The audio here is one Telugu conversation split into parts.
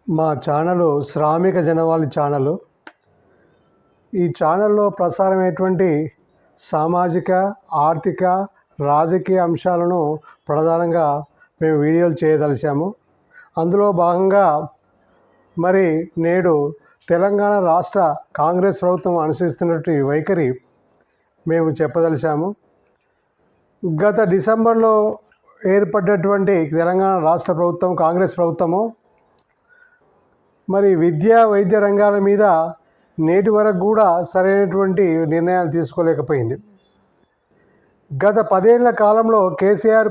మా ఛానలు శ్రామిక జనవాళి ఛానలు. ఈ ఛానల్లో ప్రసారమైనటువంటి సామాజిక, ఆర్థిక, రాజకీయ అంశాలను ప్రధానంగా మేము వీడియోలు చేయదలిచాము. అందులో భాగంగా నేడు తెలంగాణ రాష్ట్ర కాంగ్రెస్ ప్రభుత్వం అనుసరిస్తున్నటువంటి వైఖరి మేము చెప్పదలిచాము. గత డిసెంబర్లో ఏర్పడ్డటువంటి తెలంగాణ రాష్ట్ర ప్రభుత్వం, కాంగ్రెస్ ప్రభుత్వము విద్యా వైద్య రంగాల మీద నేటి వరకు కూడా సరైనటువంటి నిర్ణయాలు తీసుకోలేకపోయింది. గత 10 ఏళ్ల కాలంలో కేసీఆర్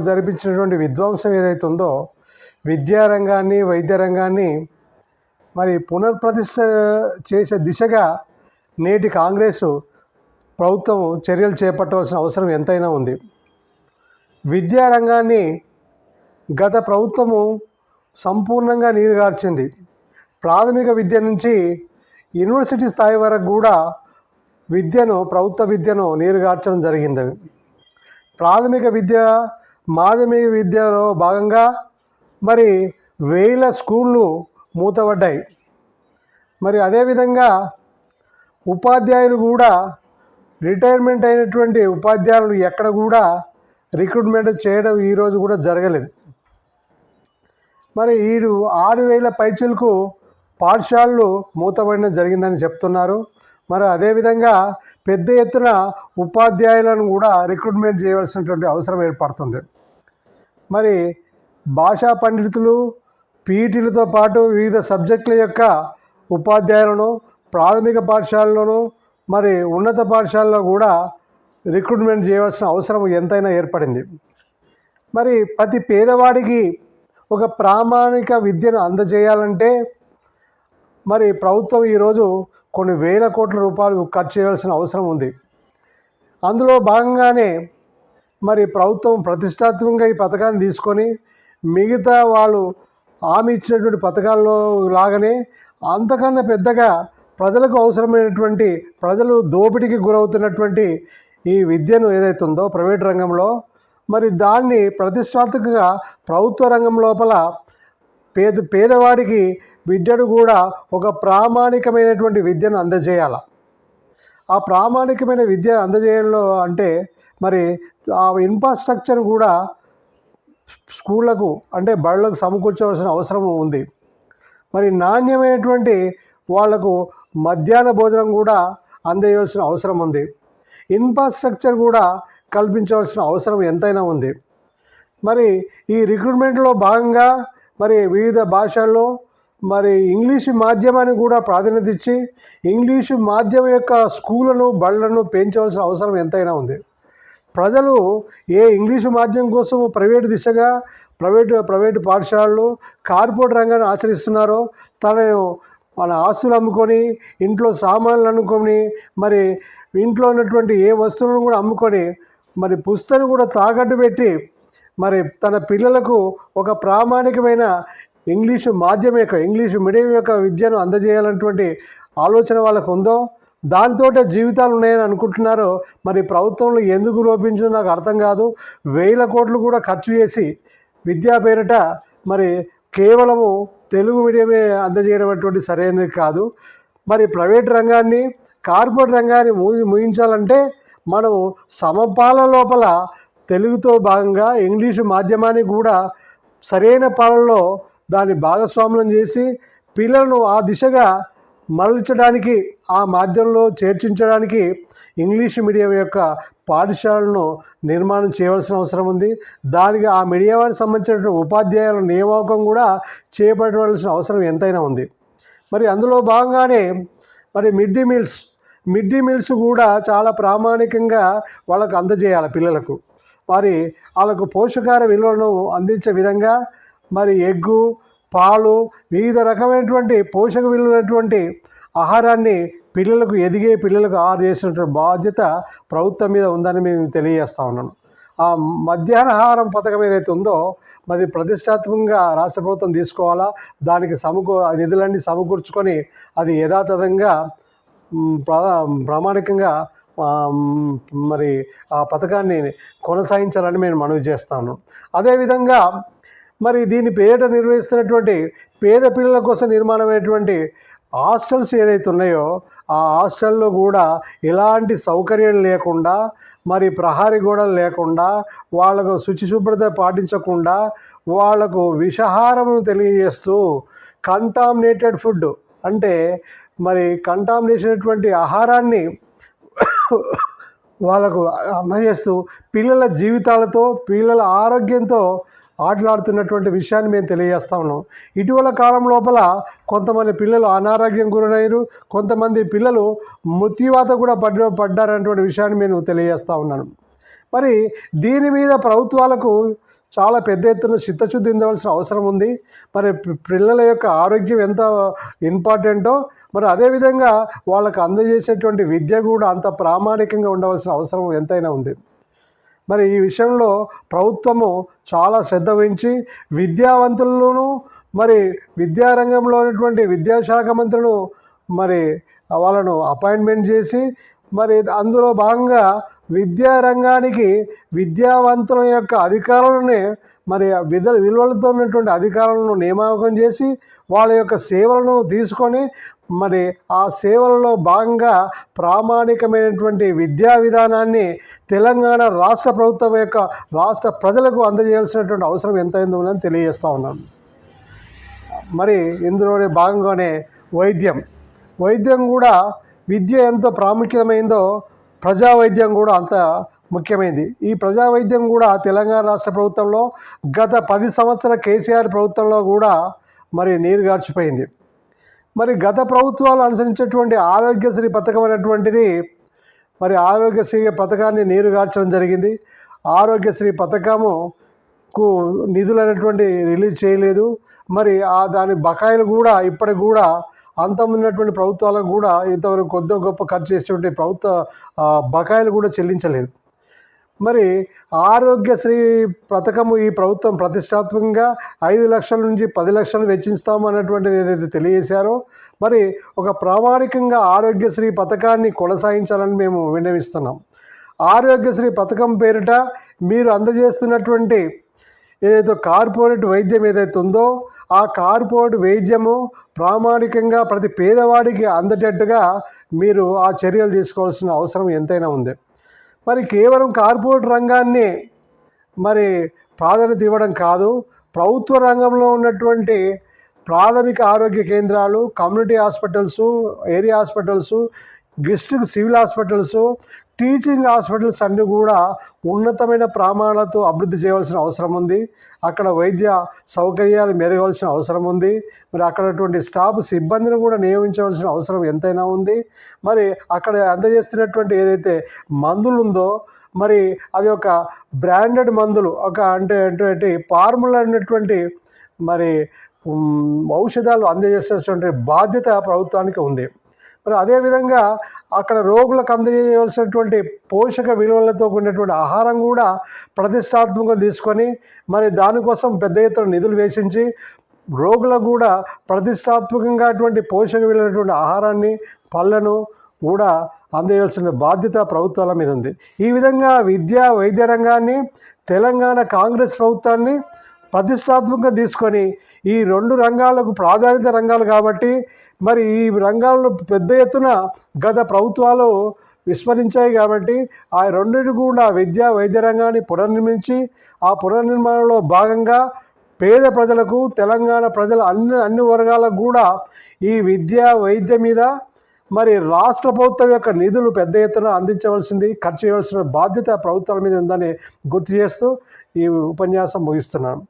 జరిపించినటువంటి విధ్వంసం ఏదైతే ఉందో, విద్యారంగాన్ని, వైద్య రంగాన్ని పునర్ప్రతిష్ఠ చేసే దిశగా నేటి కాంగ్రెస్ ప్రభుత్వం చర్యలు చేపట్టవలసిన అవసరం ఎంతైనా ఉంది. విద్యారంగాన్ని గత ప్రభుత్వము సంపూర్ణంగా నీరుగార్చింది. ప్రాథమిక విద్య నుంచి యూనివర్సిటీ స్థాయి వరకు కూడా ప్రభుత్వ విద్యను నీరుగార్చడం జరిగింది. ప్రాథమిక విద్య, మాధ్యమిక విద్యలో భాగంగా వేల స్కూళ్ళు మూతపడ్డాయి. అదేవిధంగా ఉపాధ్యాయులు కూడా రిటైర్మెంట్ అయినటువంటి ఉపాధ్యాయులు ఎక్కడ కూడా రిక్రూట్మెంట్ చేయడం ఈరోజు కూడా జరగలేదు. 6,000 పైచిలకు పాఠశాలలు మూతపడడం జరిగిందని చెప్తున్నారు. అదేవిధంగా పెద్ద ఎత్తున ఉపాధ్యాయులను కూడా రిక్రూట్మెంట్ చేయవలసినటువంటి అవసరం ఏర్పడుతుంది. భాషా పండితులు, పీఈటీలతో పాటు వివిధ సబ్జెక్టుల యొక్క ఉపాధ్యాయులను ప్రాథమిక పాఠశాలలోను ఉన్నత పాఠశాలలో కూడా రిక్రూట్మెంట్ చేయవలసిన అవసరం ఎంతైనా ఏర్పడింది. ప్రతి పేదవాడికి ఒక ప్రామాణిక విద్యను అందజేయాలంటే ప్రభుత్వం ఈరోజు కొన్ని వేల కోట్ల రూపాయలు ఖర్చు చేయవలసిన అవసరం ఉంది. అందులో భాగంగానే ప్రభుత్వం ప్రతిష్టాత్మకంగా ఈ పథకాన్ని తీసుకొని మిగతా వాళ్ళు హామీ ఇచ్చినటువంటి పథకాల్లో లాగానే అంతకన్నా పెద్దగా ప్రజలకు అవసరమైనటువంటి, ప్రజలు దోపిడీకి గురవుతున్నటువంటి ఈ విద్యను ఏదైతే ఉందో ప్రైవేట్ రంగంలో దాన్ని ప్రతిష్టాత్మకంగా ప్రభుత్వ రంగం లోపల పేదవాడికి విద్యను కూడా ఒక ప్రామాణికమైనటువంటి విద్యను అందజేయాలి. ఆ ప్రామాణికమైన విద్య అందజేయడంలో అంటే ఆ ఇన్ఫ్రాస్ట్రక్చర్ కూడా స్కూళ్ళకు బడులకు సమకూర్చవలసిన అవసరం ఉంది. నాణ్యమైనటువంటి వాళ్లకు మధ్యాహ్న భోజనం కూడా అందజేయవలసిన అవసరం ఉంది. ఇన్ఫ్రాస్ట్రక్చర్ కూడా కల్పించవలసిన అవసరం ఎంతైనా ఉంది. ఈ రిక్రూట్మెంట్లో భాగంగా వివిధ భాషల్లో ఇంగ్లీషు మాధ్యమానికి కూడా ప్రాధాన్యత ఇచ్చి ఇంగ్లీషు మాధ్యమం యొక్క స్కూళ్ళను, బళ్ళను పెంచవలసిన అవసరం ఎంతైనా ఉంది. ప్రజలు ఇంగ్లీషు మాధ్యమం కోసం ప్రైవేటు దిశగా ప్రైవేటు పాఠశాలలు, కార్పొరేట్ రంగాన్ని ఆచరిస్తున్నారో మన ఆస్తులు అమ్ముకొని, ఇంట్లో సామాన్లు అమ్ముకొని, ఇంట్లో ఉన్నటువంటి ఏ వస్తువులను కూడా అమ్ముకొని పుస్తకం కూడా తాకట్టు పెట్టి తన పిల్లలకు ఒక ప్రామాణికమైన ఇంగ్లీషు మీడియం యొక్క విద్యను అందజేయాలన్నటువంటి ఆలోచన వాళ్ళకు ఉందో, దాంతో జీవితాలు ఉన్నాయని అనుకుంటున్నారో ప్రభుత్వంలో ఎందుకు లోపించిందో నాకు అర్థం కాదు. వేల కోట్లు కూడా ఖర్చు చేసి విద్యా పేరిట కేవలము తెలుగు మీడియమే అందజేయడం అటువంటి సరైనది కాదు. ప్రైవేట్ రంగాన్ని, కార్పొరేట్ రంగాన్ని ముగించాలంటే మనము సమపాలన లోపల తెలుగుతో భాగంగా ఇంగ్లీషు మాధ్యమానికి కూడా సరైన పాలనలో దాన్ని భాగస్వామ్యం చేసి పిల్లలను ఆ దిశగా మరల్చడానికి, ఆ మాధ్యమంలో చేర్చించడానికి ఇంగ్లీషు మీడియం యొక్క పాఠశాలను నిర్మాణం చేయవలసిన అవసరం ఉంది. దానికి ఆ మీడియానికి సంబంధించినటువంటి ఉపాధ్యాయుల నియామకం కూడా చేపట్టవలసిన అవసరం ఎంతైనా ఉంది. అందులో భాగంగానే మిడ్ డే మీల్స్ కూడా చాలా ప్రామాణికంగా వాళ్ళకు అందజేయాలి. పిల్లలకు వాళ్ళకు పోషకాహార విలువలను అందించే విధంగా ఎగ్గు, పాలు, వివిధ రకమైనటువంటి పోషక విలువైనటువంటి ఆహారాన్ని ఎదిగే పిల్లలకు ఆహారం చేసినటువంటి బాధ్యత ప్రభుత్వం మీద ఉందని మేము తెలియజేస్తా ఉన్నాను. ఆ మధ్యాహ్నాహారం పథకం ఏదైతే ఉందో ప్రతిష్టాత్మకంగా రాష్ట్ర ప్రభుత్వం తీసుకోవాలా. దానికి నిధులన్నీ సమకూర్చుకొని అది యథాతథంగా ప్రామాణికంగా ఆ పథకాన్ని కొనసాగించాలని నేను మనవి చేస్తాను. అదేవిధంగా మరి దీని పేరిట నిర్వహిస్తున్నటువంటి పేద పిల్లల కోసం నిర్మాణమైనటువంటి హాస్టల్స్ ఏదైతే ఉన్నాయో ఆ హాస్టల్లో కూడా ఎలాంటి సౌకర్యాలు లేకుండా, మరి ప్రహరీ గోడలు లేకుండా, వాళ్ళకు శుచిశుభ్రత పాటించకుండా, వాళ్లకు విషాహారము తెలియజేస్తూ కంటామినేటెడ్ ఫుడ్ అంటే మరి కంటామినేషన్ ఆహారాన్ని వాళ్ళకు అందజేస్తూ పిల్లల జీవితాలతో, పిల్లల ఆరోగ్యంతో ఆటలాడుతున్నటువంటి విషయాన్ని మేము తెలియజేస్తా ఉన్నాం. ఇటీవల కాలం లోపల కొంతమంది పిల్లలు అనారోగ్యం గురయ్యారు, కొంతమంది పిల్లలు మృత్యువాత కూడా పడ్డారనేటువంటి విషయాన్ని నేను తెలియజేస్తూ ఉన్నాను. మరి దీని మీద ప్రభుత్వాలకు చాలా పెద్ద ఎత్తున చిత్తశుద్ధి ఉండవలసిన అవసరం ఉంది. మరి పిల్లల యొక్క ఆరోగ్యం ఎంత ఇంపార్టెంటో, మరి అదేవిధంగా వాళ్ళకు అందజేసేటువంటి విద్య కూడా అంత ప్రామాణికంగా ఉండవలసిన అవసరం ఎంతైనా ఉంది. మరి ఈ విషయంలో ప్రభుత్వము చాలా శ్రద్ధ వహించి విద్యావంతులను, మరి విద్యారంగంలో ఉన్నటువంటి విద్యాశాఖ మంత్రులను మరి వాళ్ళను అపాయింట్మెంట్ చేసి, మరి అందులో భాగంగా విద్యారంగానికి విద్యావంతుల యొక్క అధికారులనే, మరి విలువలతో ఉన్నటువంటి అధికారులను నియామకం చేసి వాళ్ళ యొక్క సేవలను తీసుకొని, మరి ఆ సేవలలో భాగంగా ప్రామాణికమైనటువంటి విద్యా విధానాన్ని తెలంగాణ రాష్ట్ర ప్రభుత్వం యొక్క రాష్ట్ర ప్రజలకు అందజేయాల్సినటువంటి అవసరం ఎంతైందో ఉందని తెలియజేస్తూ ఉన్నాను. మరి ఇందులోనే భాగంగానే వైద్యం కూడా విద్య ఎంత ప్రాముఖ్యమైందో ప్రజా వైద్యం కూడా అంత ముఖ్యమైనది. ఈ ప్రజా వైద్యం కూడా తెలంగాణ రాష్ట్ర ప్రభుత్వంలో గత 10 సంవత్సరాల కేసీఆర్ ప్రభుత్వంలో కూడా మరి నీరుగార్చిపోయింది. మరి గత ప్రభుత్వాలు అనుసరించేటువంటి ఆరోగ్యశ్రీ పథకం అనేటువంటిది, మరి ఆరోగ్యశ్రీ పథకాన్ని నీరుగార్చడం జరిగింది. ఆరోగ్యశ్రీ పథకముకు నిధులు అనేటువంటి రిలీజ్ చేయలేదు. మరి దాని బకాయిలు కూడా ఇప్పటికి కూడా అంతమున్నటువంటి ప్రభుత్వాలకు కూడా ఇంతవరకు కొద్ది గొప్ప ఖర్చు చేసేటువంటి ప్రభుత్వ బకాయిలు కూడా చెల్లించలేదు. మరి ఆరోగ్యశ్రీ పథకము ఈ ప్రభుత్వం ప్రతిష్టాత్మకంగా 5 లక్షల నుంచి 10 లక్షలు వెచ్చిస్తాము అన్నటువంటిది ఏదైతే తెలియజేశారో, మరి ఒక ప్రామాణికంగా ఆరోగ్యశ్రీ పథకాన్ని కొనసాగించాలని మేము విన్నవిస్తున్నాం. ఆరోగ్యశ్రీ పథకం పేరిట మీరు అందజేస్తున్నటువంటి ఏదైతే కార్పొరేట్ వైద్యం ఏదైతే ఉందో ఆ కార్పొరేట్ వైద్యము ప్రామాణికంగా ప్రతి పేదవాడికి అందేటట్టుగా మీరు ఆ చర్యలు తీసుకోవాల్సిన అవసరం ఎంతైనా ఉంది. మరి కేవలం కార్పొరేట్ రంగాన్ని మరి ప్రాధాన్యత ఇవ్వడం కాదు, ప్రభుత్వ రంగంలో ఉన్నటువంటి ప్రాథమిక ఆరోగ్య కేంద్రాలు, community hospitals, area hospitals, district civil hospitals, teaching hospitals అన్నీ కూడా ఉన్నతమైన ప్రమాణాలతో అభివృద్ధి చేయవలసిన అవసరం ఉంది. అక్కడ వైద్య సౌకర్యాలు మెరుగవలసిన అవసరం ఉంది. మరి అక్కడటువంటి స్టాఫ్ సిబ్బందిని కూడా నియమించవలసిన అవసరం ఎంతైనా ఉంది. మరి అక్కడ అందజేస్తున్నటువంటి ఏదైతే మందులు ఉందో, మరి అది ఒక బ్రాండెడ్ మందులు, ఒక అంటే ఫార్ములా అనేటువంటి మరి ఔషధాలు అందజేసేటువంటి బాధ్యత ప్రభుత్వానికి ఉంది. మరి అదేవిధంగా అక్కడ రోగులకు అందజేయవలసినటువంటి పోషక విలువలతో కూడినటువంటి ఆహారం కూడా ప్రతిష్టాత్మకంగా తీసుకొని, మరి దానికోసం పెద్ద ఎత్తున నిధులు వేచించి రోగులకు కూడా ప్రతిష్టాత్మకంగా అటువంటి పోషక విలువైనటువంటి ఆహారాన్ని, పళ్ళను కూడా అందజేయాల్సిన బాధ్యత ప్రభుత్వాల మీద ఉంది. ఈ విధంగా వైద్య రంగాన్ని తెలంగాణ కాంగ్రెస్ ప్రభుత్వాన్ని ప్రతిష్టాత్మకంగా తీసుకొని, ఈ 2 రంగాలకు ప్రాధాన్యత రంగాలు కాబట్టి మరి ఈ రంగాలను పెద్ద ఎత్తున గత ప్రభుత్వాలు విస్మరించాయి కాబట్టి ఆ రెండింటి కూడా వైద్య రంగాన్ని పునర్నిర్మించి, ఆ పునర్నిర్మాణంలో భాగంగా పేద ప్రజలకు, తెలంగాణ ప్రజల అన్ని వర్గాలకు కూడా ఈ వైద్యం మీద మరి రాష్ట్ర ప్రభుత్వం యొక్క నిధులు పెద్ద ఎత్తున అందించవలసింది, ఖర్చు చేయవలసిన బాధ్యత ప్రభుత్వాల మీద ఉందని గుర్తు చేస్తూ ఈ ఉపన్యాసం ముగిస్తున్నాను.